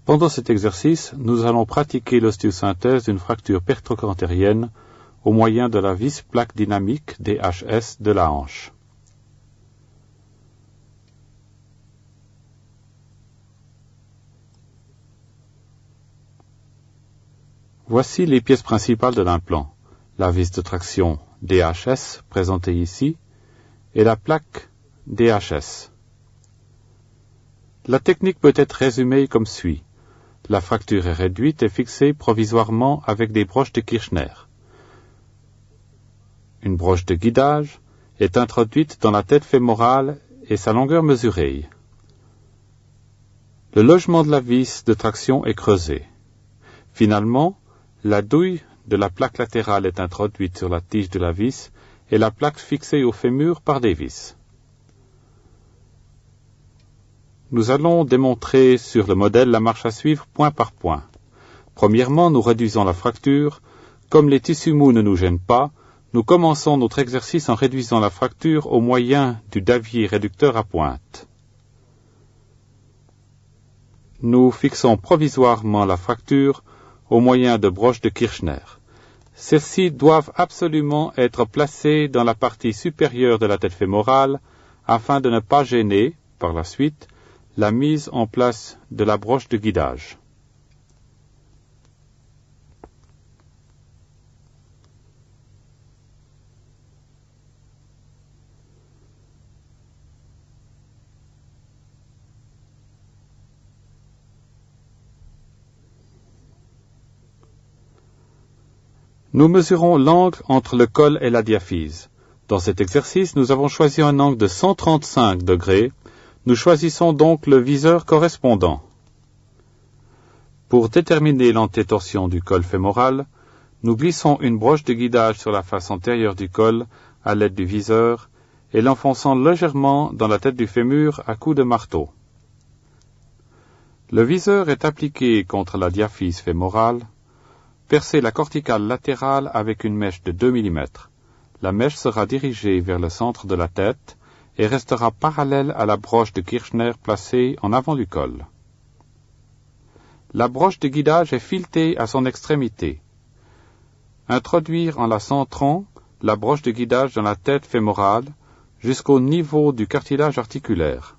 Pendant cet exercice, nous allons pratiquer l'ostéosynthèse d'une fracture pertrocantérienne au moyen de la vis plaque dynamique DHS de la hanche. Voici les pièces principales de l'implant. La vis de traction DHS, présentée ici, et la plaque DHS. La technique peut être résumée comme suit. La fracture est réduite et fixée provisoirement avec des broches de Kirchner. Une broche de guidage est introduite dans la tête fémorale et sa longueur mesurée. Le logement de la vis de traction est creusé. Finalement, la douille de la plaque latérale est introduite sur la tige de la vis et la plaque fixée au fémur par des vis. Nous allons démontrer sur le modèle la marche à suivre point par point. Premièrement, nous réduisons la fracture. Comme les tissus mous ne nous gênent pas, nous commençons notre exercice en réduisant la fracture au moyen du davier réducteur à pointe. Nous fixons provisoirement la fracture au moyen de broches de Kirchner. Celles-ci doivent absolument être placées dans la partie supérieure de la tête fémorale afin de ne pas gêner, par la suite, la mise en place de la broche de guidage. Nous mesurons l'angle entre le col et la diaphyse. Dans cet exercice, nous avons choisi un angle de 135 degrés. Nous choisissons donc le viseur correspondant. Pour déterminer l'antétorsion du col fémoral, nous glissons une broche de guidage sur la face antérieure du col à l'aide du viseur et l'enfonçons légèrement dans la tête du fémur à coups de marteau. Le viseur est appliqué contre la diaphyse fémorale. Percez la corticale latérale avec une mèche de 2 mm. La mèche sera dirigée vers le centre de la tête et restera parallèle à la broche de Kirchner placée en avant du col. La broche de guidage est filetée à son extrémité. Introduire en la centrant la broche de guidage dans la tête fémorale jusqu'au niveau du cartilage articulaire.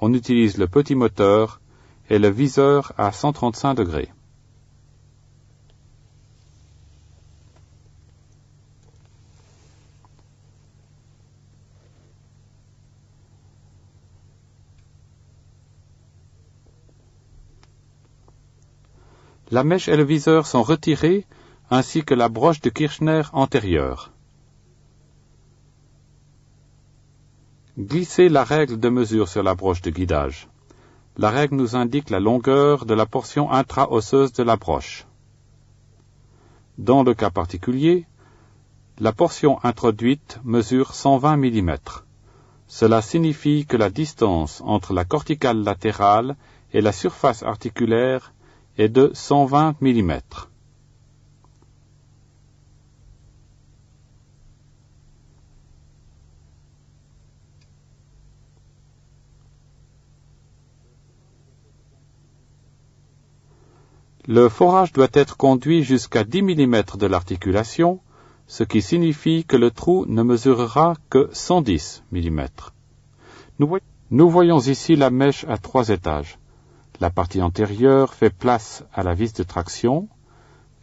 On utilise le petit moteur et le viseur à 135 degrés. La mèche et le viseur sont retirés, ainsi que la broche de Kirchner antérieure. Glissez la règle de mesure sur la broche de guidage. La règle nous indique la longueur de la portion intra-osseuse de la broche. Dans le cas particulier, la portion introduite mesure 120 mm. Cela signifie que la distance entre la corticale latérale et la surface articulaire est de 120 mm. Le forage doit être conduit jusqu'à 10 mm de l'articulation, ce qui signifie que le trou ne mesurera que 110 mm. Nous voyons ici la mèche à 3 étages. La partie antérieure fait place à la vis de traction.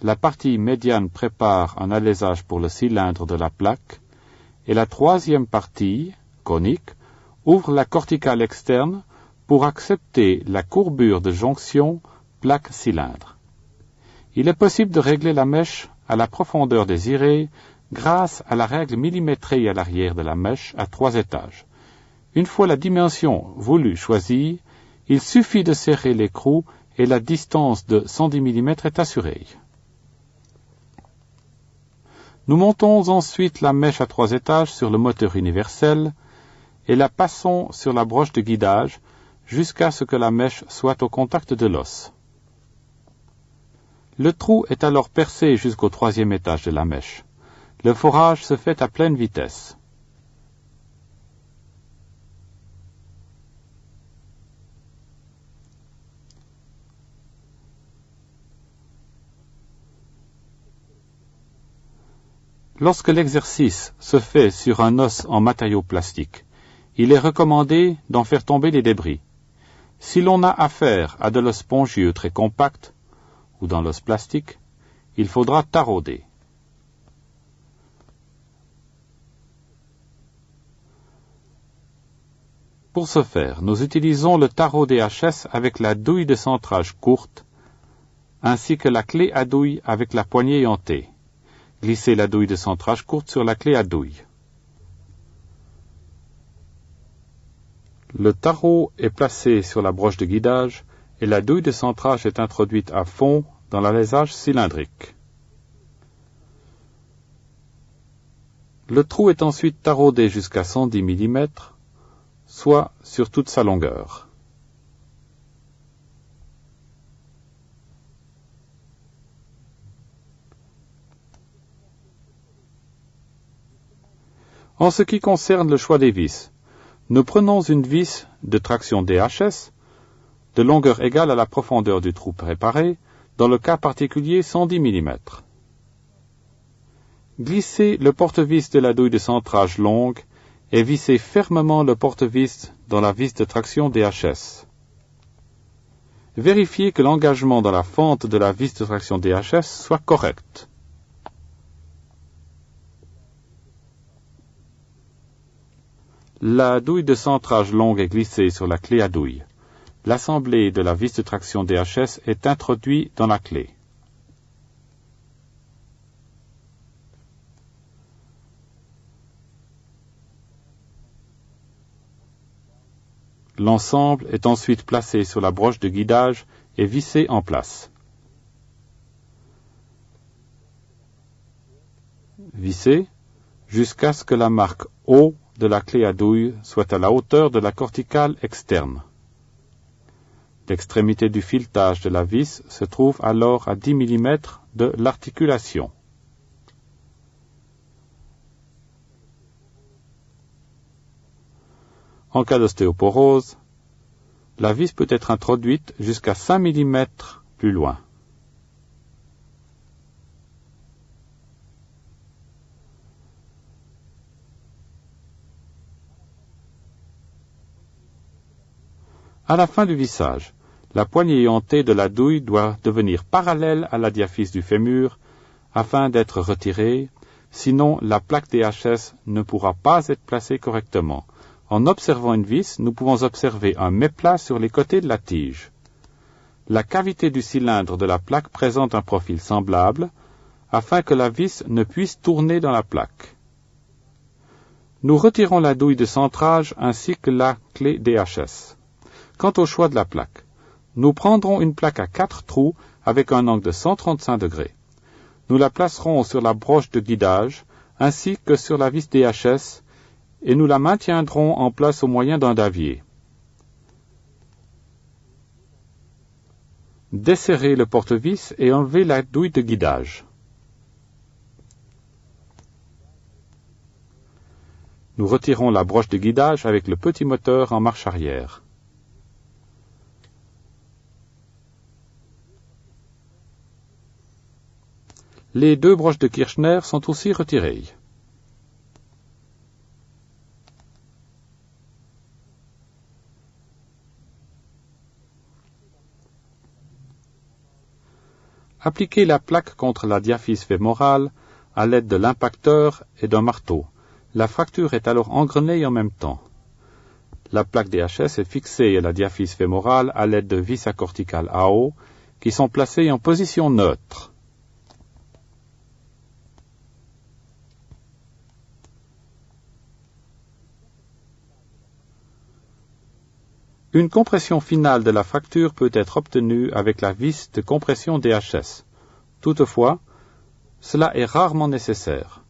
La partie médiane prépare un alésage pour le cylindre de la plaque. Et la troisième partie, conique, ouvre la corticale externe pour accepter la courbure de jonction plaque-cylindre. Il est possible de régler la mèche à la profondeur désirée grâce à la règle millimétrée à l'arrière de la mèche à 3 étages. Une fois la dimension voulue choisie, il suffit de serrer l'écrou et la distance de 110 mm est assurée. Nous montons ensuite la mèche à 3 étages sur le moteur universel et la passons sur la broche de guidage jusqu'à ce que la mèche soit au contact de l'os. Le trou est alors percé jusqu'au 3e étage de la mèche. Le forage se fait à pleine vitesse. Lorsque l'exercice se fait sur un os en matériau plastique, il est recommandé d'en faire tomber les débris. Si l'on a affaire à de l'os spongieux très compact, ou dans l'os plastique, il faudra tarauder. Pour ce faire, nous utilisons le tarot DHS avec la douille de centrage courte, ainsi que la clé à douille avec la poignée aiantée. Glissez la douille de centrage courte sur la clé à douille. Le tarot est placé sur la broche de guidage et la douille de centrage est introduite à fond dans l'alésage cylindrique. Le trou est ensuite taraudé jusqu'à 110 mm, soit sur toute sa longueur. En ce qui concerne le choix des vis, nous prenons une vis de traction DHS, de longueur égale à la profondeur du trou préparé, dans le cas particulier 110 mm. Glissez le porte-vis de la douille de centrage longue et vissez fermement le porte-vis dans la vis de traction DHS. Vérifiez que l'engagement dans la fente de la vis de traction DHS soit correct. La douille de centrage longue est glissée sur la clé à douille. L'assemblée de la vis de traction DHS est introduite dans la clé. L'ensemble est ensuite placé sur la broche de guidage et vissé en place. Vissez jusqu'à ce que la marque O de la clé à douille soit à la hauteur de la corticale externe. L'extrémité du filetage de la vis se trouve alors à 10 mm de l'articulation. En cas d'ostéoporose, la vis peut être introduite jusqu'à 5 mm plus loin. À la fin du vissage, la poignée aiantée de la douille doit devenir parallèle à la diaphyse du fémur afin d'être retirée, sinon la plaque DHS ne pourra pas être placée correctement. En observant une vis, nous pouvons observer un méplat sur les côtés de la tige. La cavité du cylindre de la plaque présente un profil semblable, afin que la vis ne puisse tourner dans la plaque. Nous retirons la douille de centrage ainsi que la clé DHS. Quant au choix de la plaque, nous prendrons une plaque à 4 trous avec un angle de 135 degrés. Nous la placerons sur la broche de guidage ainsi que sur la vis DHS et nous la maintiendrons en place au moyen d'un davier. Desserrez le porte-vis et enlevez la douille de guidage. Nous retirons la broche de guidage avec le petit moteur en marche arrière. Les 2 broches de Kirchner sont aussi retirées. Appliquez la plaque contre la diaphyse fémorale à l'aide de l'impacteur et d'un marteau. La fracture est alors engrenée en même temps. La plaque DHS est fixée à la diaphyse fémorale à l'aide de vis accorticales AO qui sont placées en position neutre. Une compression finale de la fracture peut être obtenue avec la vis de compression DHS. Toutefois, cela est rarement nécessaire.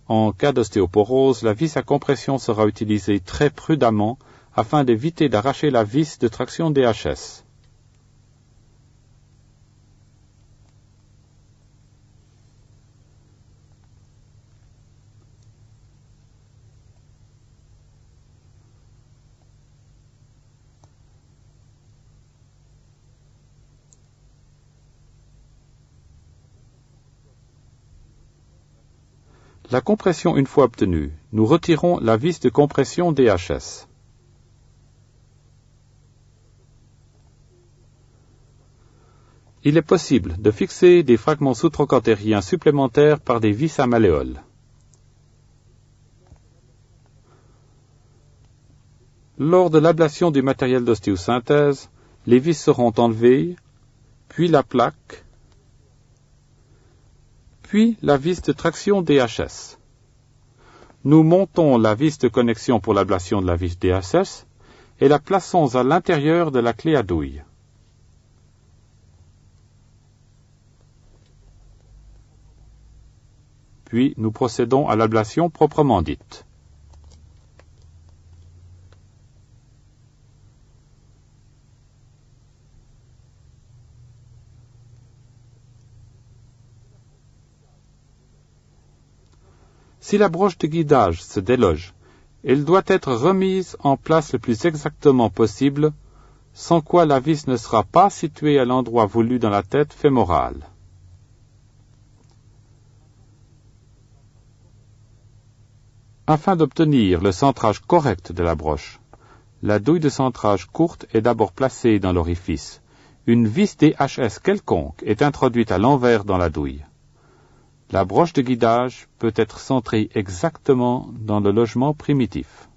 En cas d'ostéoporose, la vis à compression sera utilisée très prudemment afin d'éviter d'arracher la vis de traction DHS. La compression une fois obtenue, nous retirons la vis de compression DHS. Il est possible de fixer des fragments sous-trochantériens supplémentaires par des vis à malléoles. Lors de l'ablation du matériel d'ostéosynthèse, les vis seront enlevées, puis la plaque, puis la vis de traction DHS. Nous montons la vis de connexion pour l'ablation de la vis DHS et la plaçons à l'intérieur de la clé à douille. Puis nous procédons à l'ablation proprement dite. Si la broche de guidage se déloge, elle doit être remise en place le plus exactement possible, sans quoi la vis ne sera pas située à l'endroit voulu dans la tête fémorale. Afin d'obtenir le centrage correct de la broche, la douille de centrage courte est d'abord placée dans l'orifice. Une vis DHS quelconque est introduite à l'envers dans la douille. La broche de guidage peut être centrée exactement dans le logement primitif.